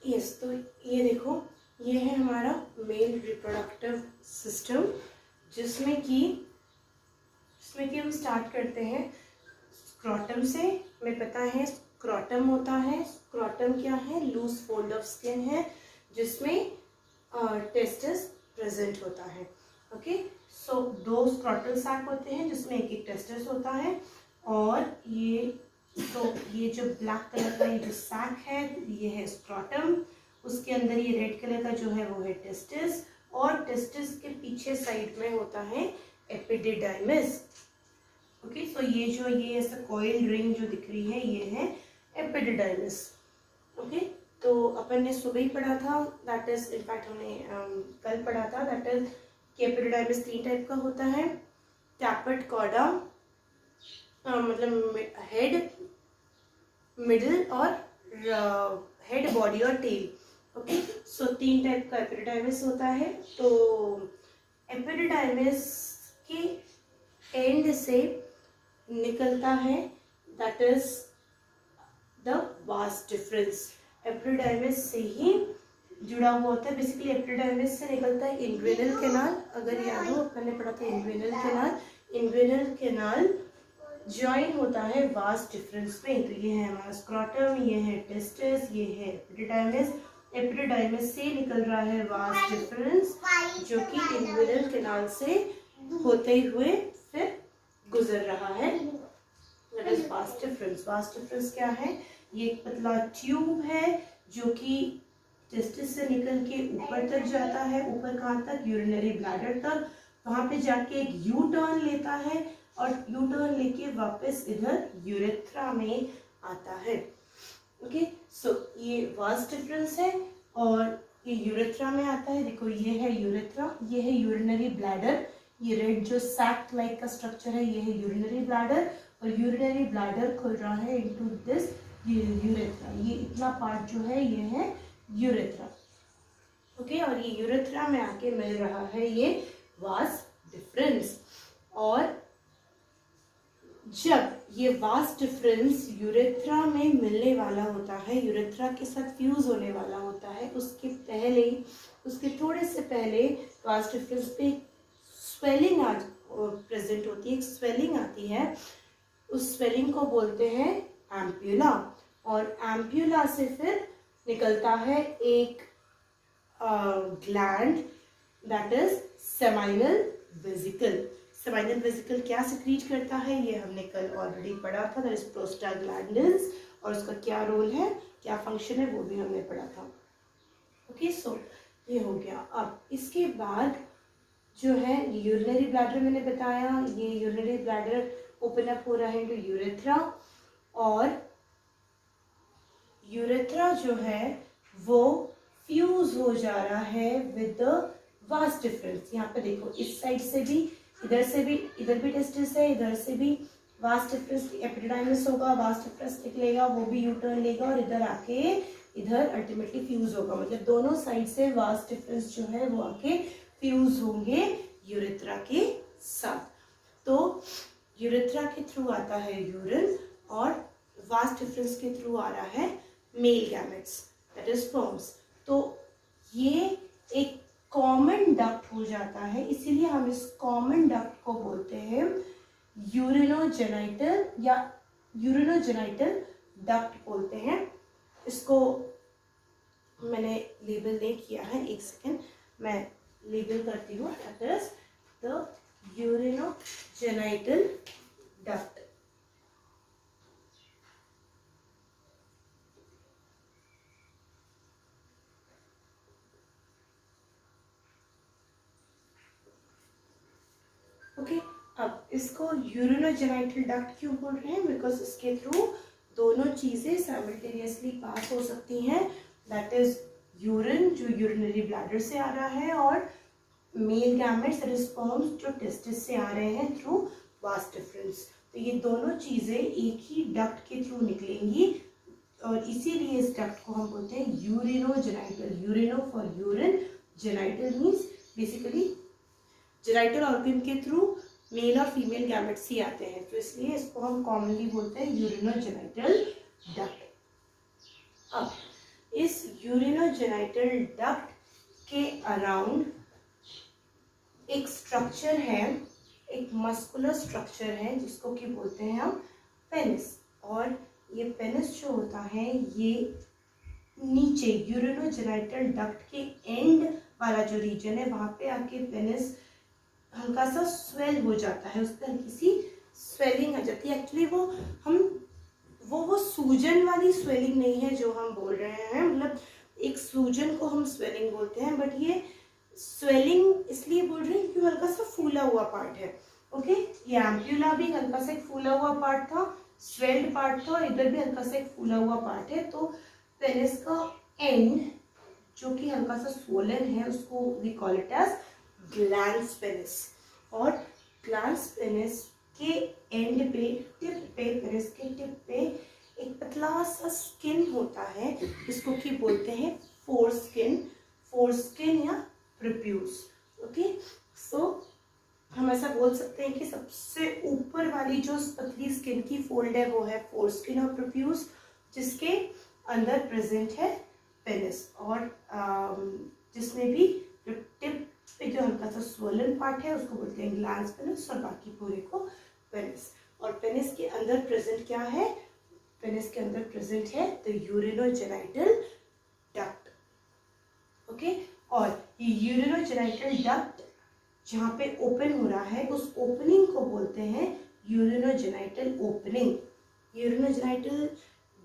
Yes, तो ये देखो, ये है हमारा मेल रिप्रोडक्टिव सिस्टम, जिसमें कि हम स्टार्ट करते हैं स्क्रोटम से। हमें पता है स्क्रोटम होता है, स्क्रोटम क्या है, लूज फोल्ड ऑफ स्किन है जिसमें टेस्टिस प्रेजेंट होता है। ओके, सो 2 स्क्रोटल सैक होते हैं जिसमें एक एक टेस्टिस होता है। और ये जो ब्लैक कलर का ये जो सैक है ये है स्क्रोटम, उसके अंदर ये रेड कलर का जो है वो है टेस्टिस, और टेस्टिस के पीछे साइड में होता है एपिडिडाइमिस। ओके, सो ये ऐसा कॉइल रिंग जो दिख रही है ये है एपिडिडाइमिस। ओके, तो अपन ने सुबह ही पढ़ा था, दैट इज इनफैक्ट हमने कल पढ़ा था, दैट इज कि एपिडिडाइमिस 3 टाइप का होता है। टैपेट कॉर्डा, मतलब हेड, मिडल और हेड, बॉडी और टेल। ओके, सो 3 टाइप का एपिडिडाइमिस होता है। तो एपिडिडाइमिस के एंड से निकलता है, that is the vas deferens. Epididymis से ही जुड़ा हुआ होता है। बेसिकली एपिडिडाइमिस से निकलता है इन्वेनल कैनाल। अगर याद हो अपन ने पढ़ा था इन्वेनल कैनाल। इन्वेनल कैनाल ज्वाइन होता है वास डिफरेंस में। तो ये है हमारा स्क्रोटम, ये है टेस्टिस, ये है एपिडिडाइमिस। एपिडिडाइमिस से निकल रहा है वास डिफरेंस जो कि इन्वेनल कैनाल से होते हुए फिर गुजर रहा है, that is vas deferens. Vas deferens क्या है, ये एक पतला ट्यूब है जो कि टेस्टिस से निकल के ऊपर तक जाता है। ऊपर कहाँ तक, यूरिनरी ब्लैडर तक। वहां पे जाके एक यू टर्न लेता है और यू टर्न लेके वापस इधर यूरेथ्रा में आता है। ओके, सो ये वास डिफरेंस है और ये यूरेथ्रा में आता है। देखो ये है यूरेथ्रा, ये है यूरिनरी ब्लैडर। ये रेड जो सैक लाइक का स्ट्रक्चर है ये है यूरिनरी ब्लैडर, और यूरिनरी ब्लैडर खुल रहा है इनटू दिस यूरेथ्रा। ये इतना पार्ट जो है ये है यूरेथ्रा। ओके, और ये यूरेथ्रा में आके मिल रहा है ये वास डिफरेंस। और जब ये वास डिफरेंस यूरेथ्रा में मिलने वाला होता है, यूरेथ्रा के साथ फ्यूज होने वाला होता है, उसके थोड़े से पहले वास डिफरेंस पे स्वेलिंग प्रेजेंट होती है, एक स्वेलिंग आती है। उस स्वेलिंग को बोलते हैं एम्प्यूला, और एम्प्यूला से फिर निकलता है एक gland, that is seminal vesicle. Seminal vesicle क्या सिक्रीट करता है ये हमने कल ऑलरेडी पढ़ा था, दैट इज प्रोस्टाग्लैंडिन्स, और उसका क्या रोल है, क्या फंक्शन है वो भी हमने पढ़ा था। ओके, सो ये हो गया। अब इसके बाद जो है यूरिनरी ब्लैडर मैंने बताया, ये यूरिनरी ब्लैडर ओपन अप हो रहा है इनटू यूरेथ्रा, और यूरेथ्रा जो है वो फ्यूज हो जा रहा है विद द वास डिफरेंस। यहाँ पे देखो इस साइड से भी, इधर भी टेस्टिस है, इधर से भी वास डिफरेंस, एपिडिडाइमिस होगा, वास डिफरेंस निकलेगा, वो भी यू टर्न लेगा और इधर आके इधर अल्टीमेटली फ्यूज होगा। मतलब दोनों साइड से वास डिफरेंस जो है वो आके फ्यूज होंगे यूरेथ्रा के साथ। तो यूरेथ्रा के थ्रू आता है यूरिन, और वास डिफरेंस के थ्रू आ रहा है male gametes, that is sperms. तो ये एक कॉमन डक्ट हो जाता है, इसीलिए हम इस कॉमन डक्ट को बोलते हैं यूरिनोजेनाइटल या यूरिनोजेनाइटल डक्ट बोलते हैं। इसको मैंने लेबल नहीं किया है, एक सेकेंड मैं लेबल करती हूँ। That is the urinogenital duct. Okay, अब इसको यूरिनोजेनाइटल डक्ट क्यों बोल रहे हैं, बिकॉज इसके थ्रू दोनों चीजें साइमल्टेनियसली पास हो सकती हैं, दैट इज यूरिन जो यूरिनरी ब्लैडर से आ रहा है, और male gametes that is sperms जो टेस्टिस से आ रहे हैं थ्रू वास डिफरेंस। तो ये दोनों चीजें एक ही डक्ट के थ्रू निकलेंगी, और इसीलिए इस डक्ट को हम बोलते हैं urinogenital. Urino for urine, genital means basically genital organ के थ्रू मेल और फीमेल गैमेट्स ही आते हैं, तो इसलिए इसको हम कॉमनली बोलते हैं यूरिनोजेनाइटल डक्ट। अब इस यूरिनोजेनाइटल डक्ट के अराउंड एक स्ट्रक्चर है, एक मस्कुलर स्ट्रक्चर है जिसको कि बोलते हैं हम पेनिस। और ये पेनिस जो होता है ये नीचे यूरिनोजेनाइटल डक्ट के एंड वाला जो रीजन है वहां पे आके पेनिस हल्का सा स्वेल हो जाता है, उस पर हल्की सी स्वेलिंग आ जाती है। एक्चुअली वो सूजन वाली स्वेलिंग नहीं है जो हम बोल रहे हैं, मतलब एक सूजन को हम स्वेलिंग बोलते हैं, बट ये स्वेलिंग इसलिए बोल रहे हैं क्योंकि हल्का सा फूला हुआ पार्ट है। ओके, ये एम्प्यूला भी हल्का सा एक फूला हुआ पार्ट था, स्वेल्ड पार्ट था, और इधर भी हल्का सा एक फूला हुआ पार्ट है। तो पेनिस का एंड जो कि हल्का सा स्वोलन है उसको we call it as glans penis. और ग्लैंस पेनिस के एंड पे, टिप पे, पेनिस के टिप पे एक पतला सा स्किन होता है जिसको कि बोलते हैं फोरस्किन या प्रिप्यूस। ओके, सो हम ऐसा बोल सकते हैं कि सबसे ऊपर वाली जो पतली स्किन की फोल्ड है वो है फोरस्किन और प्रिप्यूस, जिसके अंदर प्रेजेंट है पेनिस। और जिसमें भी जो टिप पे जो हल्का सा स्वोलन पार्ट है उसको बोलते हैं ग्लैंस पेनिस, और बाकी पूरे को पेनिस। और पेनिस के अंदर प्रेजेंट क्या है? पेनिस के अंदर प्रेजेंट है द यूरिनोजेनाइटल डक्ट। ओके, और ये यूरिनोजेनाइटल डक्ट जहाँ पे ओपन हो रहा है उस ओपनिंग को बोलते हैं यूरिनोजेनाइटल ओपनिंग। यूरिनोजेनाइटल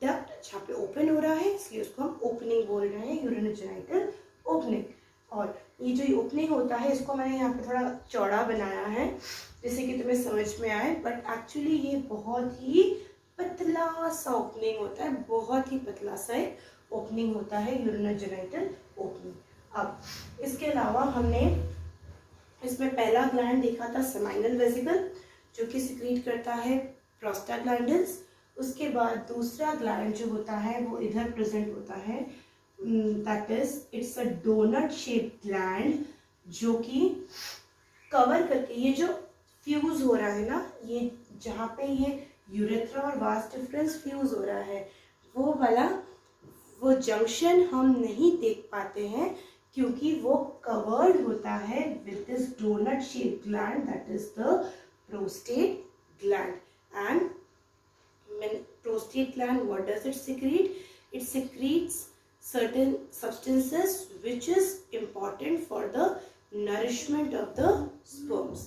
डक्ट जहाँ पे ओपन हो रहा है इसलिए उसको हम ओपनिंग बोल रहे हैं, यूरिनोजेनाइटल ओपनिंग। और ये जो ओपनिंग होता है इसको मैंने यहाँ पे थोड़ा चौड़ा बनाया है जिससे कि तुम्हें समझ में आए, बट एक्चुअली ये बहुत ही पतला सा ओपनिंग होता है, बहुत ही पतला सा एक ओपनिंग होता है यूरिनोजेनाइटल ओपनिंग। अब इसके अलावा हमने इसमें पहला ग्लैंड देखा था सेमाइनल वेसिकल जो कि सिक्रीट करता है प्रोस्टाग्लैंडिन्स। उसके बाद दूसरा ग्लैंड जो होता है वो इधर प्रेजेंट होता है, that is it's a doughnut shaped gland जो कि कवर करके ये जो फ्यूज हो रहा है ना, ये जहाँ पे ये यूरेथ्रा और वास डिफरेंस फ्यूज हो रहा है वो जंक्शन हम नहीं देख पाते हैं क्योंकि वो कवर्ड होता है with this donut shape gland that is the prostate gland. And prostate gland, what does it secrete? It secretes certain substances which is important for the nourishment of the sperms,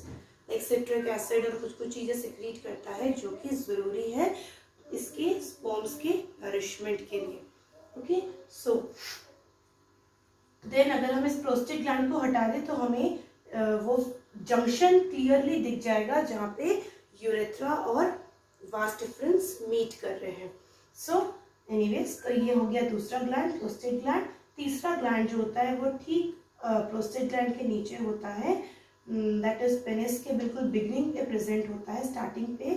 like citric acid और कुछ चीजें secrete करता है जो कि जरूरी है इसके sperms के nourishment के लिए। ओके, सो देन अगर हम इस prostate gland को हटा दें तो हमें वो जंक्शन क्लियरली दिख जाएगा जहाँ पे यूरेथ्रा और वास डिफरेंस मीट कर रहे हैं। सो एनीवेज, तो ये हो गया दूसरा ग्लैंड, प्रोस्टेट ग्लैंड। तीसरा ग्लैंड जो होता है वो ठीक प्रोस्टेट ग्लैंड के नीचे होता है, दैट इज पेनिस के बिल्कुल बिगिनिंग पे प्रेजेंट होता है। स्टार्टिंग पे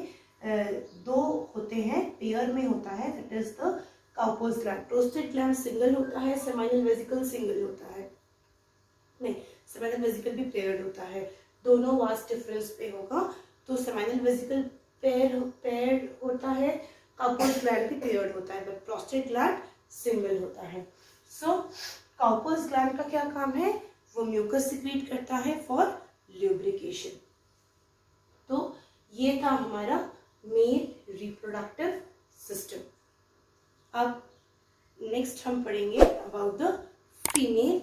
दो होते हैं, पेयर में होता है, that is the cowper's gland. Prostate gland single होता है, सेमाइनल वेसिकल सिंगल होता है, नहीं सेमाइनल वेसिकल भी पेयर्ड होता है, दोनों वास डिफरेंस पे होगा। तो सेमाइनल वेसिकल पेयर्ड होता है, काउपोज ग्लैंड भी पेयर्ड होता है, बट प्रोस्टेट ग्लैंड सिंगल होता है। सो काउपोज ग्लैंड का क्या काम है? वो म्यूकस सिक्रीट करता है फॉर ल्यूब्रिकेशन। तो ये था हमारा मेल रिप्रोडक्टिव सिस्टम। अब नेक्स्ट हम पढ़ेंगे अबाउट द फीमेल